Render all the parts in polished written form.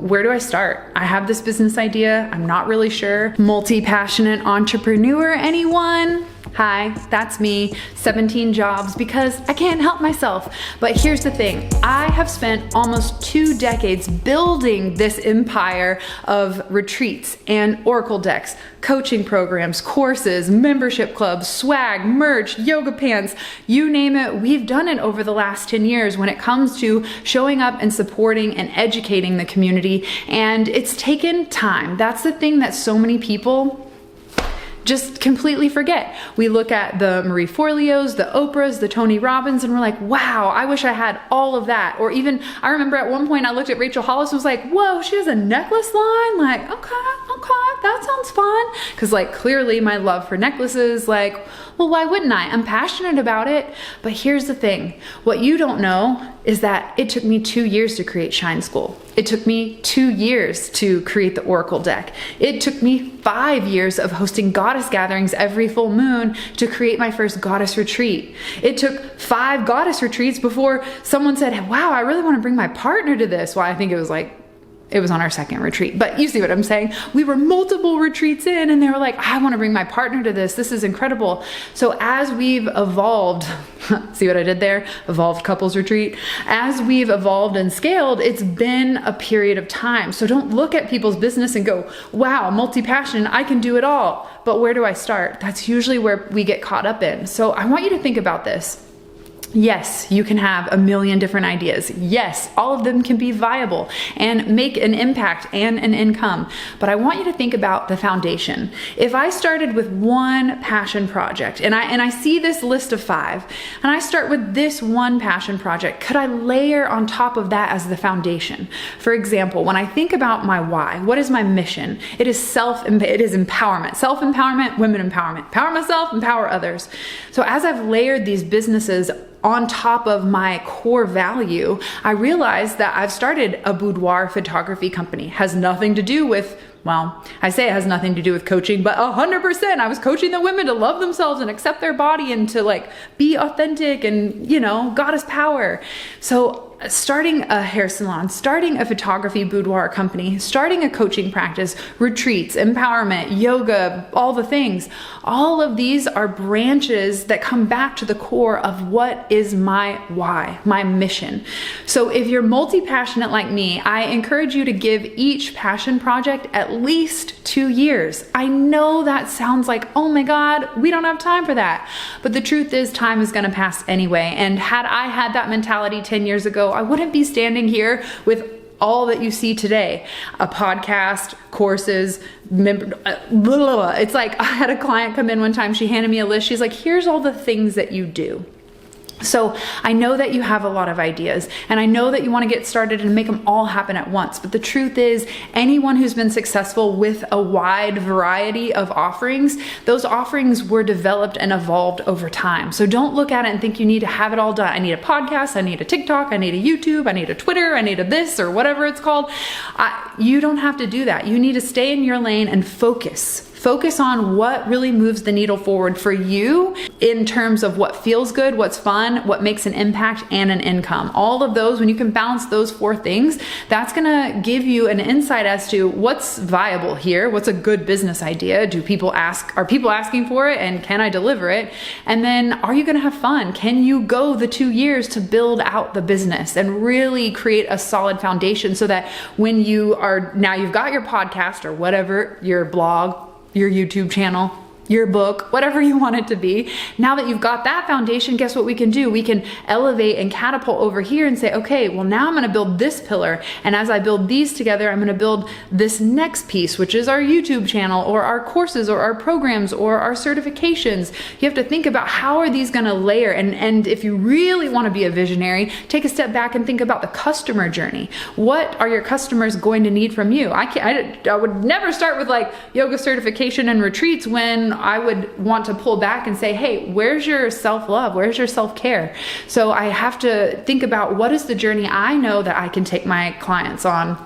Where do I start? I have this business idea. I'm not really sure. Multi-passionate entrepreneur, anyone? Hi, that's me. 17 jobs because I can't help myself. But here's the thing. I have spent almost 2 decades building this empire of retreats and oracle decks, coaching programs, courses, membership clubs, swag, merch, yoga pants, you name it. We've done it over the last 10 years when it comes to showing up and supporting and educating the community. And it's taken time. That's the thing that so many people just completely forget. We look at the Marie Forleos, the Oprahs, the Tony Robbins, and we're like, wow, I wish I had all of that. Or even, I remember at one point I looked at Rachel Hollis and was like, whoa, she has a necklace line? Like, okay, that sounds fun. Because like clearly my love for necklaces, like, well, why wouldn't I? I'm passionate about it. But here's the thing. What you don't know is that it took me 2 years to create Shine School. It took me 2 years to create the Oracle deck. It took me 5 years of hosting goddess gatherings every full moon to create my first goddess retreat. It took 5 goddess retreats before someone said, wow, I really want to bring my partner to this. Well, I think it was on our second retreat, but you see what I'm saying? We were multiple retreats in and they were like, I want to bring my partner to this. This is incredible. So as we've evolved, see what I did there? Evolved couples retreat. As we've evolved and scaled, it's been a period of time. So don't look at people's business and go, wow, multi-passionate, I can do it all. But where do I start? That's usually where we get caught up in. So I want you to think about this. Yes, you can have a million different ideas. Yes, all of them can be viable and make an impact and an income. But I want you to think about the foundation. If I started with one passion project and I see this list of 5 and I start with this one passion project, could I layer on top of that as the foundation? For example, when I think about my why, what is my mission? It is empowerment, self-empowerment, women empowerment, empower myself, empower others. So as I've layered these businesses on top of my core value, I realized that I've started a boudoir photography company. Has nothing to do with, well, I say it has nothing to do with coaching, but 100%. I was coaching the women to love themselves and accept their body and to like be authentic and, goddess power. So starting a hair salon, starting a photography boudoir company, starting a coaching practice, retreats, empowerment, yoga, all the things. All of these are branches that come back to the core of what is my why, my mission. So if you're multi-passionate like me, I encourage you to give each passion project at least 2 years. I know that sounds like, oh my God, we don't have time for that. But the truth is time is gonna pass anyway. And had I had that mentality 10 years ago, I wouldn't be standing here with all that you see today. A podcast, courses, it's like I had a client come in one time, she handed me a list. She's like, here's all the things that you do. So I know that you have a lot of ideas and I know that you want to get started and make them all happen at once. But the truth is, anyone who's been successful with a wide variety of offerings, those offerings were developed and evolved over time. So don't look at it and think you need to have it all done. I need a podcast, I need a TikTok, I need a YouTube, I need a Twitter, I need a this or whatever it's called. You don't have to do that. You need to stay in your lane and focus. Focus on what really moves the needle forward for you in terms of what feels good, what's fun, what makes an impact and an income. All of those, when you can balance those 4 things, that's gonna give you an insight as to what's viable here, what's a good business idea, are people asking for it and can I deliver it? And then are you gonna have fun? Can you go the 2 years to build out the business and really create a solid foundation so that when you've got your podcast or whatever, your blog, your YouTube channel, your book, whatever you want it to be. Now that you've got that foundation, guess what we can do? We can elevate and catapult over here and say, okay, well now I'm gonna build this pillar. And as I build these together, I'm gonna build this next piece, which is our YouTube channel or our courses or our programs or our certifications. You have to think about how are these gonna layer? And if you really wanna be a visionary, take a step back and think about the customer journey. What are your customers going to need from you? I would never start with like yoga certification and retreats when I would want to pull back and say, hey, where's your self-love? Where's your self-care? So I have to think about what is the journey I know that I can take my clients on.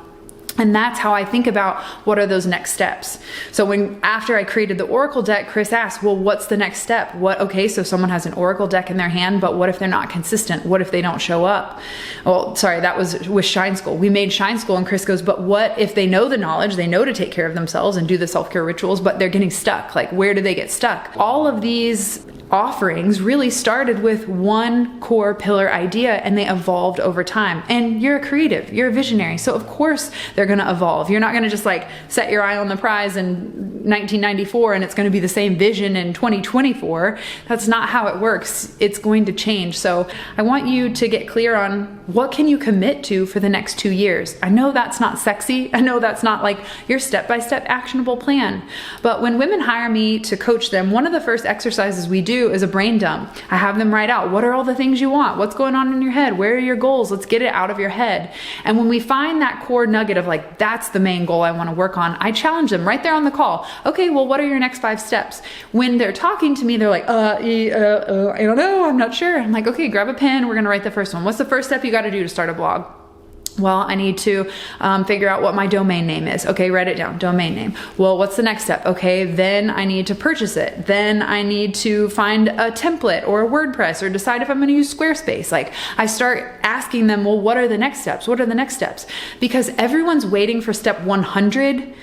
And that's how I think about what are those next steps. So after I created the Oracle deck, Chris asked, well, what's the next step? Okay, so someone has an Oracle deck in their hand, but what if they're not consistent? What if they don't show up? Well, sorry, that was with Shine School. We made Shine School, and Chris goes, but what if they know the knowledge, they know to take care of themselves and do the self-care rituals, but they're getting stuck? Like, where do they get stuck? All of these offerings really started with one core pillar idea, and they evolved over time. And you're a creative, you're a visionary, so of course they're going to evolve. You're not going to just like set your eye on the prize in 1994 and it's going to be the same vision in 2024. That's not how it works. It's going to change. So I want you to get clear on what can you commit to for the next 2 years. I know that's not sexy. I know that's not like your step-by-step actionable plan. But when women hire me to coach them, one of the first exercises we do is a brain dump. I have them write out, what are all the things you want? What's going on in your head? Where are your goals? Let's get it out of your head. And when we find that core nugget of like, that's the main goal I want to work on, I challenge them right there on the call. Okay, well, what are your next 5 steps? When they're talking to me, they're like, I don't know, I'm not sure. I'm like, okay, grab a pen. We're going to write the first one. What's the first step you got to do to start a blog? Well, I need to figure out what my domain name is. Okay, write it down, domain name. Well, what's the next step? Okay, then I need to purchase it. Then I need to find a template or a WordPress or decide if I'm gonna use Squarespace. Like, I start asking them, well, what are the next steps? What are the next steps? Because everyone's waiting for step 100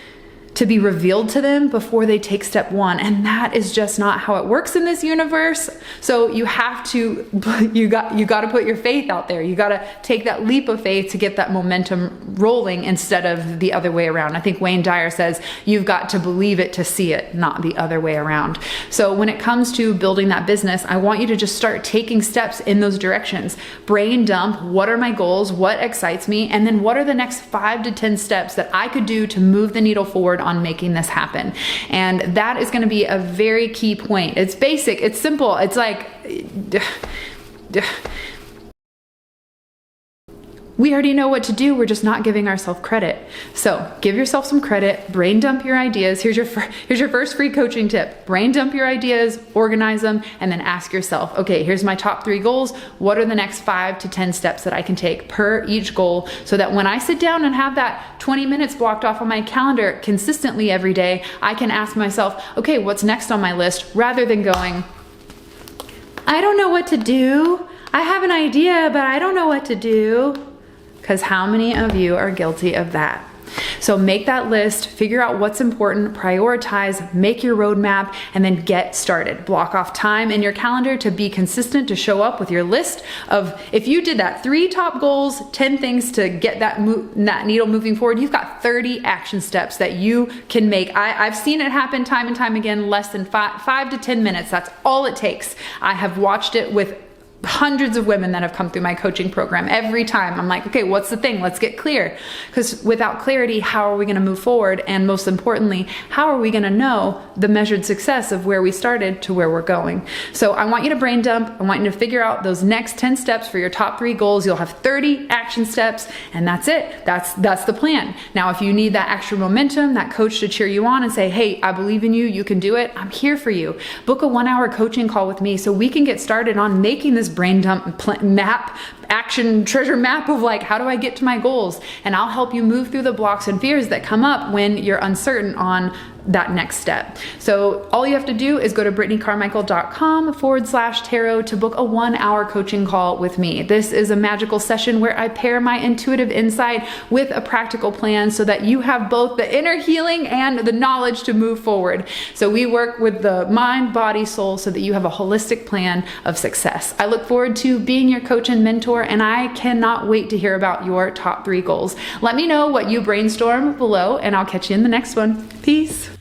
to be revealed to them before they take step 1. And that is just not how it works in this universe. So you have to, you got to put your faith out there. You got to take that leap of faith to get that momentum rolling instead of the other way around. I think Wayne Dyer says, you've got to believe it to see it, not the other way around. So when it comes to building that business, I want you to just start taking steps in those directions. Brain dump, what are my goals? What excites me? And then what are the next 5 to 10 steps that I could do to move the needle forward on making this happen? And that is going to be a very key point. It's basic, it's simple, it's like we already know what to do, we're just not giving ourselves credit. So give yourself some credit, brain dump your ideas. Here's your first free coaching tip. Brain dump your ideas, organize them, and then ask yourself, okay, here's my top 3 goals. What are the next 5 to 10 steps that I can take per each goal, so that when I sit down and have that 20 minutes blocked off on my calendar consistently every day, I can ask myself, okay, what's next on my list, rather than going, I don't know what to do. I have an idea, but I don't know what to do. Because how many of you are guilty of that? So make that list, figure out what's important, prioritize, make your roadmap, and then get started. Block off time in your calendar to be consistent, to show up with your list of, if you did that 3 top goals, 10 things to get that needle moving forward, you've got 30 action steps that you can make. I've seen it happen time and time again, less than 5 to 10 minutes. That's all it takes. I have watched it with hundreds of women that have come through my coaching program. Every time I'm like, okay, what's the thing? Let's get clear. Because without clarity, how are we going to move forward? And most importantly, how are we going to know the measured success of where we started to where we're going? So I want you to brain dump. I want you to figure out those next 10 steps for your top 3 goals. You'll have 30 action steps, and that's it. That's the plan. Now, if you need that extra momentum, that coach to cheer you on and say, hey, I believe in you, you can do it, I'm here for you. Book a 1-hour coaching call with me so we can get started on making this brain dump action treasure map of like, how do I get to my goals? And I'll help you move through the blocks and fears that come up when you're uncertain on that next step. So all you have to do is go to brittneycarmichael.com/tarot to book a 1-hour coaching call with me. This is a magical session where I pair my intuitive insight with a practical plan so that you have both the inner healing and the knowledge to move forward. So we work with the mind, body, soul so that you have a holistic plan of success. I look forward to being your coach and mentor, and I cannot wait to hear about your top 3 goals. Let me know what you brainstorm below, and I'll catch you in the next one. Peace.